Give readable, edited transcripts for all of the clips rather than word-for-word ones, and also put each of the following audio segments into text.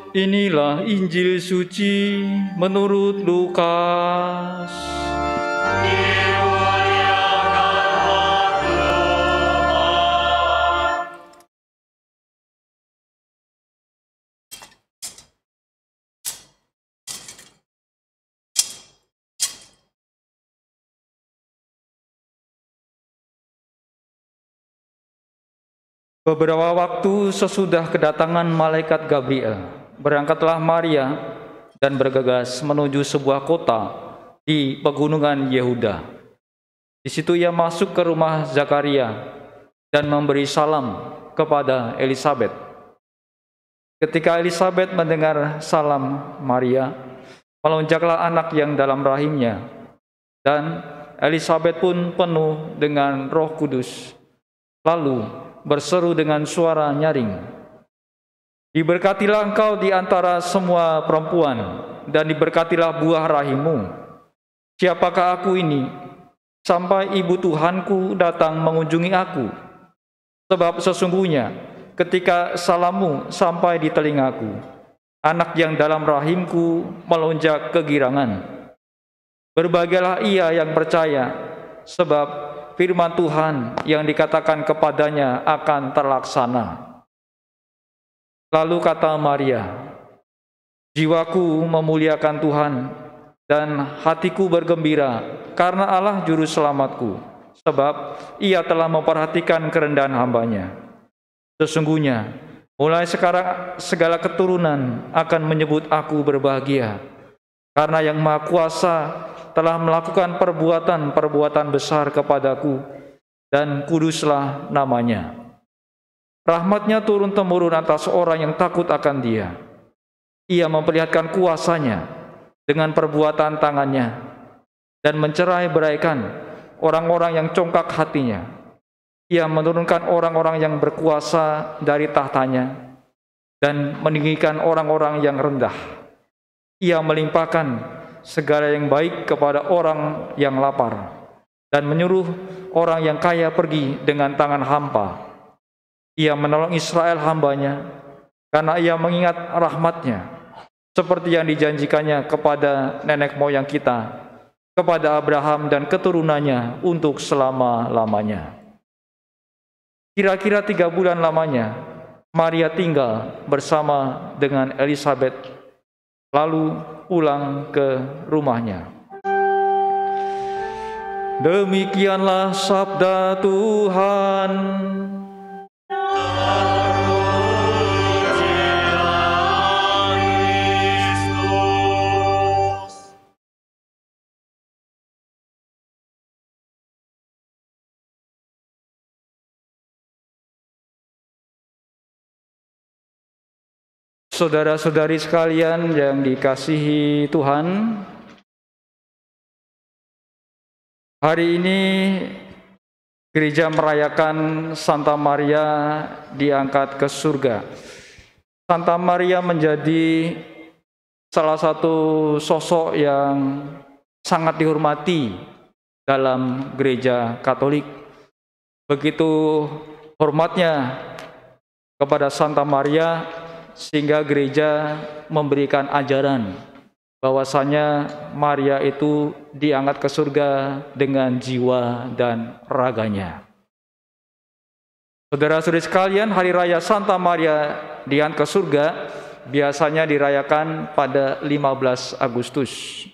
Inilah Injil suci menurut Lukas. Beberapa waktu sesudah kedatangan malaikat Gabriel, berangkatlah Maria dan bergegas menuju sebuah kota di pegunungan Yehuda. Di situ ia masuk ke rumah Zakaria dan memberi salam kepada Elisabet. Ketika Elisabet mendengar salam Maria, melonjaklah anak yang dalam rahimnya, dan Elisabet pun penuh dengan Roh Kudus. Lalu berseru dengan suara nyaring, "Diberkatilah engkau di antara semua perempuan, dan diberkatilah buah rahimmu. Siapakah aku ini, sampai ibu Tuhanku datang mengunjungi aku? Sebab sesungguhnya ketika salammu sampai di telingaku, anak yang dalam rahimku melonjak kegirangan. Berbahagialah ia yang percaya, sebab firman Tuhan yang dikatakan kepadanya akan terlaksana." Lalu kata Maria, "Jiwaku memuliakan Tuhan, dan hatiku bergembira karena Allah Juru Selamatku, sebab ia telah memperhatikan kerendahan hamba-Nya. Sesungguhnya, mulai sekarang segala keturunan akan menyebut aku berbahagia, karena Yang Maha Kuasa telah melakukan perbuatan-perbuatan besar kepadaku, dan kuduslah namanya. Rahmat-Nya turun-temurun atas orang yang takut akan Dia. Ia memperlihatkan kuasa-Nya dengan perbuatan tangan-Nya, dan mencerai-beraikan orang-orang yang congkak hatinya. Ia menurunkan orang-orang yang berkuasa dari tahtanya, dan meninggikan orang-orang yang rendah. Ia melimpahkan segala yang baik kepada orang yang lapar, dan menyuruh orang yang kaya pergi dengan tangan hampa. Ia menolong Israel hamba-Nya, karena ia mengingat rahmat-Nya, seperti yang dijanjikannya kepada nenek moyang kita, kepada Abraham dan keturunannya untuk selama-lamanya." Kira-kira 3 bulan lamanya, Maria tinggal bersama dengan Elisabet, lalu pulang ke rumahnya. Demikianlah sabda Tuhan. Saudara-saudari sekalian yang dikasihi Tuhan, hari ini gereja merayakan Santa Maria diangkat ke surga. Santa Maria menjadi salah satu sosok yang sangat dihormati dalam gereja Katolik. Begitu hormatnya kepada Santa Maria, sehingga gereja memberikan ajaran bahwasanya Maria itu diangkat ke surga dengan jiwa dan raganya. Saudara-saudari sekalian, hari raya Santa Maria diangkat ke surga biasanya dirayakan pada 15 Agustus.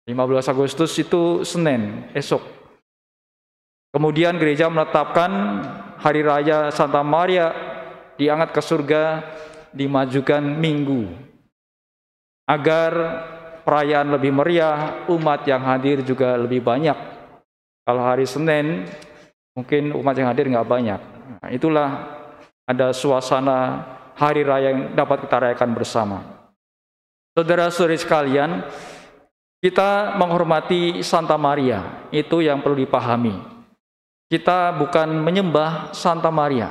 15 Agustus itu Senin, esok. Kemudian gereja menetapkan hari raya Santa Maria diangkat ke surga dimajukan minggu, agar perayaan lebih meriah, umat yang hadir juga lebih banyak. Kalau hari Senin, mungkin umat yang hadir nggak banyak. Nah, itulah ada suasana hari raya yang dapat kita rayakan bersama. Saudara-saudari sekalian, kita menghormati Santa Maria, itu yang perlu dipahami. Kita bukan menyembah Santa Maria,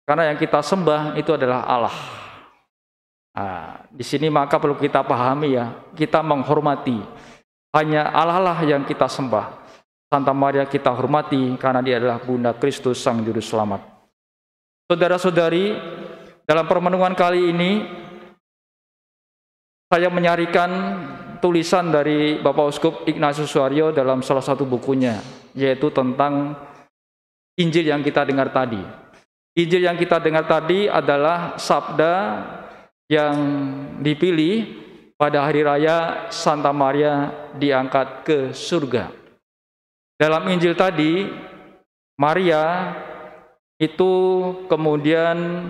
karena yang kita sembah itu adalah Allah. Nah, di sini maka perlu kita pahami ya, kita menghormati. Hanya Allah lah yang kita sembah. Santa Maria kita hormati karena Dia adalah Bunda Kristus Sang Juru Selamat. Saudara-saudari, dalam permenungan kali ini Saya menyarikan tulisan dari Bapak Uskup Ignatius Suaryo dalam salah satu bukunya, yaitu tentang Injil yang kita dengar tadi. Injil yang kita dengar tadi adalah sabda yang dipilih pada hari raya Santa Maria diangkat ke surga. Dalam Injil tadi, Maria itu kemudian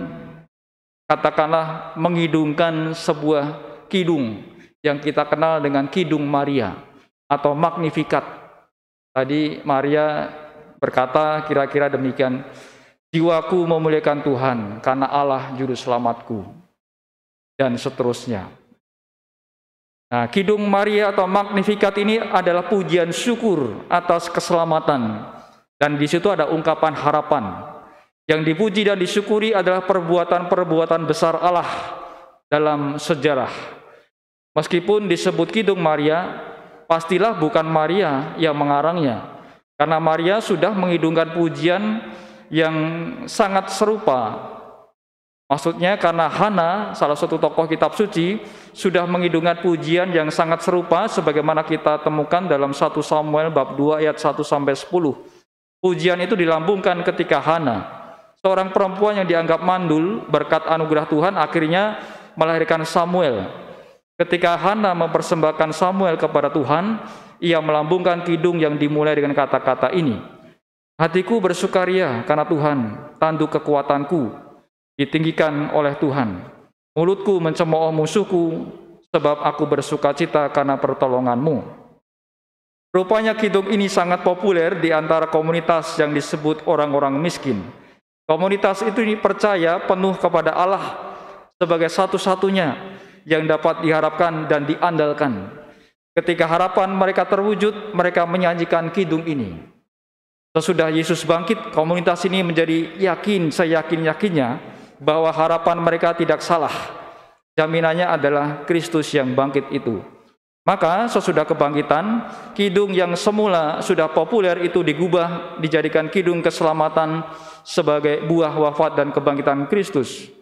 katakanlah mengidungkan sebuah kidung yang kita kenal dengan Kidung Maria atau Magnificat. Tadi Maria berkata kira-kira demikian, jiwaku memuliakan Tuhan karena Allah juru selamatku, dan seterusnya. Nah, Kidung Maria atau Magnificat ini adalah pujian syukur atas keselamatan, dan di situ ada ungkapan harapan. Yang dipuji dan disyukuri adalah perbuatan-perbuatan besar Allah dalam sejarah. Meskipun disebut Kidung Maria, pastilah bukan Maria yang mengarangnya, karena Maria sudah mengidungkan pujian yang sangat serupa. Maksudnya karena Hana, salah satu tokoh kitab suci, sudah mengidungkan pujian yang sangat serupa sebagaimana kita temukan dalam 1 Samuel bab 2 ayat 1-10. Pujian itu dilambungkan ketika Hana, seorang perempuan yang dianggap mandul berkat anugerah Tuhan, akhirnya melahirkan Samuel. Ketika Hana mempersembahkan Samuel kepada Tuhan, ia melambungkan kidung yang dimulai dengan kata-kata ini. Hatiku bersukaria karena Tuhan, tanduk kekuatanku, ditinggikan oleh Tuhan. Mulutku mencemooh musuhku, sebab aku bersukacita karena pertolonganmu. Rupanya kidung ini sangat populer di antara komunitas yang disebut orang-orang miskin. Komunitas itu percaya penuh kepada Allah sebagai satu-satunya yang dapat diharapkan dan diandalkan. Ketika harapan mereka terwujud, mereka menyanyikan kidung ini. Sesudah Yesus bangkit, komunitas ini menjadi yakin, seyakin-yakinnya bahwa harapan mereka tidak salah. Jaminannya adalah Kristus yang bangkit itu. Maka sesudah kebangkitan, kidung yang semula sudah populer itu digubah, dijadikan kidung keselamatan sebagai buah wafat dan kebangkitan Kristus.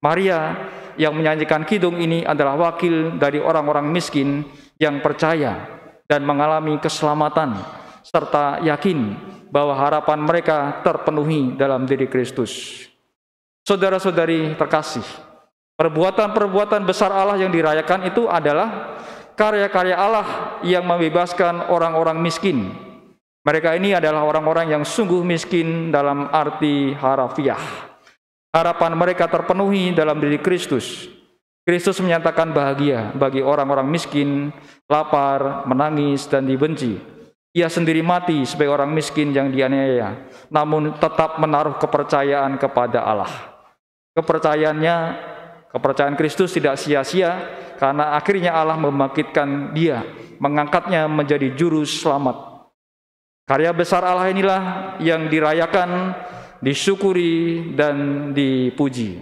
Maria yang menyanyikan kidung ini adalah wakil dari orang-orang miskin yang percaya dan mengalami keselamatan serta yakin bahwa harapan mereka terpenuhi dalam diri Kristus. Saudara-saudari terkasih, perbuatan-perbuatan besar Allah yang dirayakan itu adalah karya-karya Allah yang membebaskan orang-orang miskin. Mereka ini adalah orang-orang yang sungguh miskin dalam arti harafiah. Harapan mereka terpenuhi dalam diri Kristus. Kristus menyatakan bahagia bagi orang-orang miskin, lapar, menangis, dan dibenci. Ia sendiri mati sebagai orang miskin yang dianiaya, namun tetap menaruh kepercayaan kepada Allah. Kepercayaan Kristus tidak sia-sia, karena akhirnya Allah membangkitkan dia, mengangkatnya menjadi juru selamat. Karya besar Allah inilah yang dirayakan, disyukuri, dan dipuji.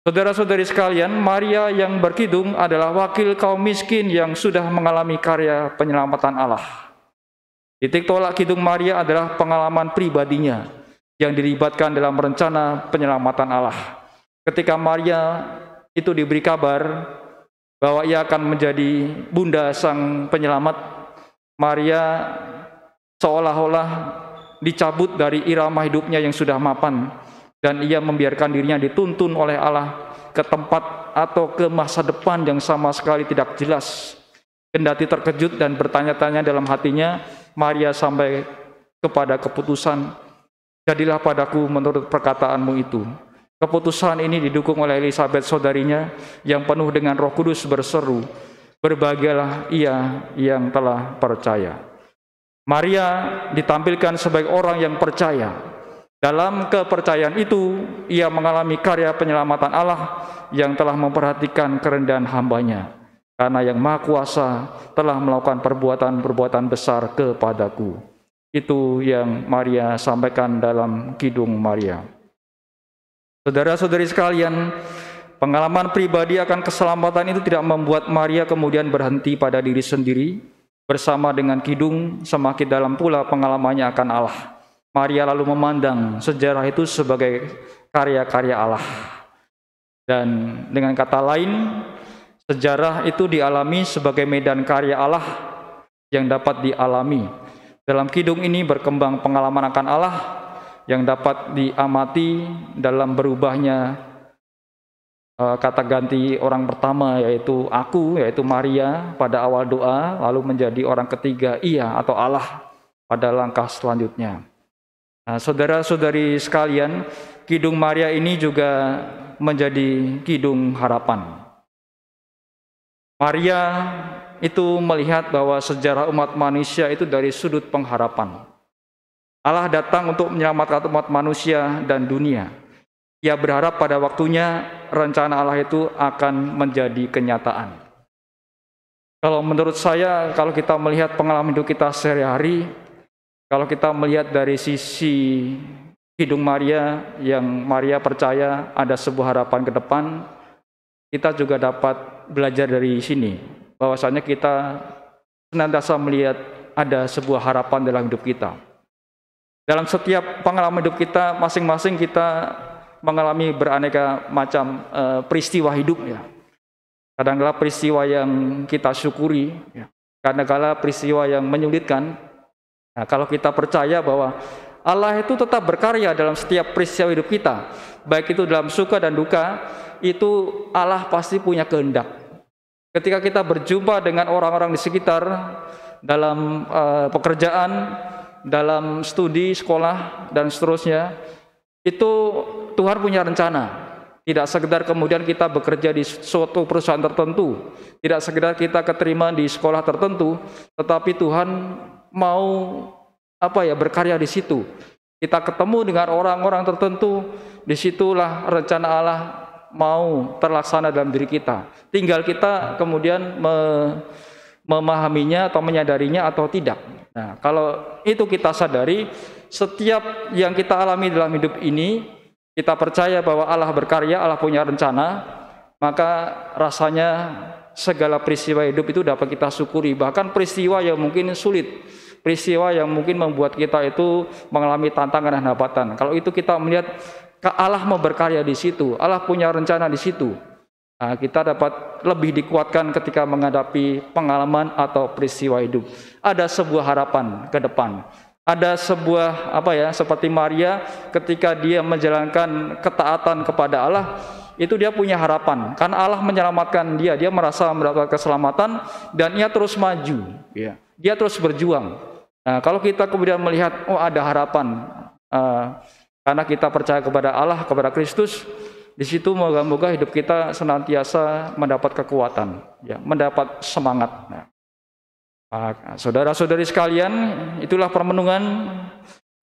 Saudara-saudari sekalian, Maria yang berkidung adalah wakil kaum miskin yang sudah mengalami karya penyelamatan Allah. Titik tolak kidung Maria adalah pengalaman pribadinya yang dilibatkan dalam rencana penyelamatan Allah. Ketika Maria itu diberi kabar bahwa ia akan menjadi bunda sang penyelamat, Maria seolah-olah dicabut dari irama hidupnya yang sudah mapan, dan ia membiarkan dirinya dituntun oleh Allah ke tempat atau ke masa depan yang sama sekali tidak jelas. Kendati terkejut dan bertanya-tanya dalam hatinya, Maria sampai kepada keputusan, jadilah padaku menurut perkataanmu itu. Keputusan ini didukung oleh Elisabeth saudarinya yang penuh dengan Roh Kudus berseru, berbahagialah ia yang telah percaya. Maria ditampilkan sebagai orang yang percaya. Dalam kepercayaan itu, ia mengalami karya penyelamatan Allah yang telah memperhatikan kerendahan hambanya. Karena yang Maha Kuasa telah melakukan perbuatan-perbuatan besar kepadaku. Itu yang Maria sampaikan dalam Kidung Maria. Saudara-saudari sekalian, pengalaman pribadi akan keselamatan itu tidak membuat Maria kemudian berhenti pada diri sendiri. Bersama dengan kidung, semakin dalam pula pengalamannya akan Allah. Maria lalu memandang sejarah itu sebagai karya-karya Allah. Dan dengan kata lain, Sejarah itu dialami sebagai medan karya Allah yang dapat dialami. Dalam kidung ini berkembang pengalaman akan Allah yang dapat diamati dalam berubahnya kata ganti orang pertama, yaitu aku, yaitu Maria pada awal doa, lalu menjadi orang ketiga, ia atau Allah pada langkah selanjutnya. Nah, saudara-saudari sekalian, kidung Maria ini juga menjadi kidung harapan. Maria itu melihat bahwa sejarah umat manusia itu dari sudut pengharapan. Allah datang untuk menyelamatkan umat manusia dan dunia. Ia berharap pada waktunya rencana Allah itu akan menjadi kenyataan. Kalau menurut saya, kalau kita melihat pengalaman hidup kita sehari-hari, kalau kita melihat dari sisi kidung Maria, yang Maria percaya ada sebuah harapan ke depan, kita juga dapat belajar dari sini, bahwasanya kita senantiasa melihat ada sebuah harapan dalam hidup kita. Dalam setiap pengalaman hidup kita, masing-masing kita mengalami beraneka macam peristiwa hidup, ya. Kadang-kala peristiwa yang kita syukuri, ya. Kadang-kala peristiwa yang menyulitkan. Nah, kalau kita percaya bahwa Allah itu tetap berkarya dalam setiap peristiwa hidup kita, baik itu dalam suka dan duka, itu Allah pasti punya kehendak. Ketika kita berjumpa dengan orang-orang di sekitar, dalam pekerjaan, dalam studi, sekolah, dan seterusnya, itu Tuhan punya rencana. Tidak sekedar kemudian kita bekerja di suatu perusahaan tertentu, tidak sekedar kita keterima di sekolah tertentu, tetapi Tuhan mau berkarya di situ. Kita ketemu dengan orang-orang tertentu, disitulah rencana Allah mau terlaksana dalam diri kita. Tinggal kita kemudian memahaminya atau menyadarinya atau tidak. Nah, kalau itu kita sadari, setiap yang kita alami dalam hidup ini, kita percaya bahwa Allah berkarya, Allah punya rencana, maka rasanya segala peristiwa hidup itu dapat kita syukuri. Bahkan peristiwa yang mungkin sulit, peristiwa yang mungkin membuat kita itu mengalami tantangan dan hambatan, kalau itu kita melihat Allah mau berkarya di situ, Allah punya rencana di situ, nah, kita dapat lebih dikuatkan ketika menghadapi pengalaman atau peristiwa hidup. Ada sebuah harapan ke depan. Ada sebuah seperti Maria ketika dia menjalankan ketaatan kepada Allah, itu dia punya harapan. Karena Allah menyelamatkan dia, dia merasa mendapat keselamatan dan ia terus maju, ya. Dia terus berjuang. Nah, kalau kita kemudian melihat ada harapan, karena kita percaya kepada Allah, kepada Kristus, di situ moga-moga hidup kita senantiasa mendapat kekuatan, ya, mendapat semangat. Nah, saudara-saudari sekalian, itulah permenungan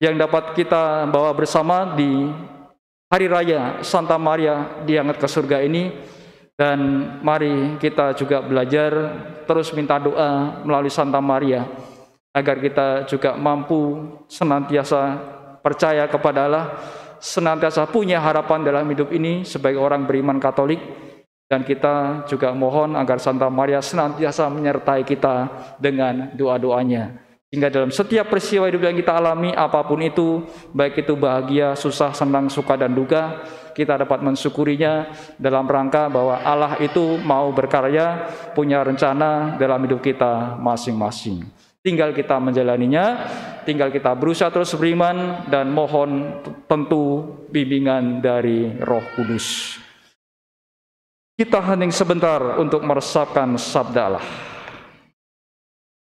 yang dapat kita bawa bersama di Hari Raya Santa Maria diangkat ke surga ini. Dan mari kita juga belajar terus minta doa melalui Santa Maria, agar kita juga mampu senantiasa percaya kepada Allah, senantiasa punya harapan dalam hidup ini sebagai orang beriman Katolik. Dan kita juga mohon agar Santa Maria senantiasa menyertai kita dengan doa-doanya, hingga dalam setiap peristiwa hidup yang kita alami, apapun itu, baik itu bahagia, susah, senang, suka, dan duka, kita dapat mensyukurinya dalam rangka bahwa Allah itu mau berkarya, punya rencana dalam hidup kita masing-masing. Tinggal kita menjalaninya, tinggal kita berusaha terus beriman dan mohon tentu bimbingan dari Roh Kudus. Kita hening sebentar untuk meresapkan sabda Allah.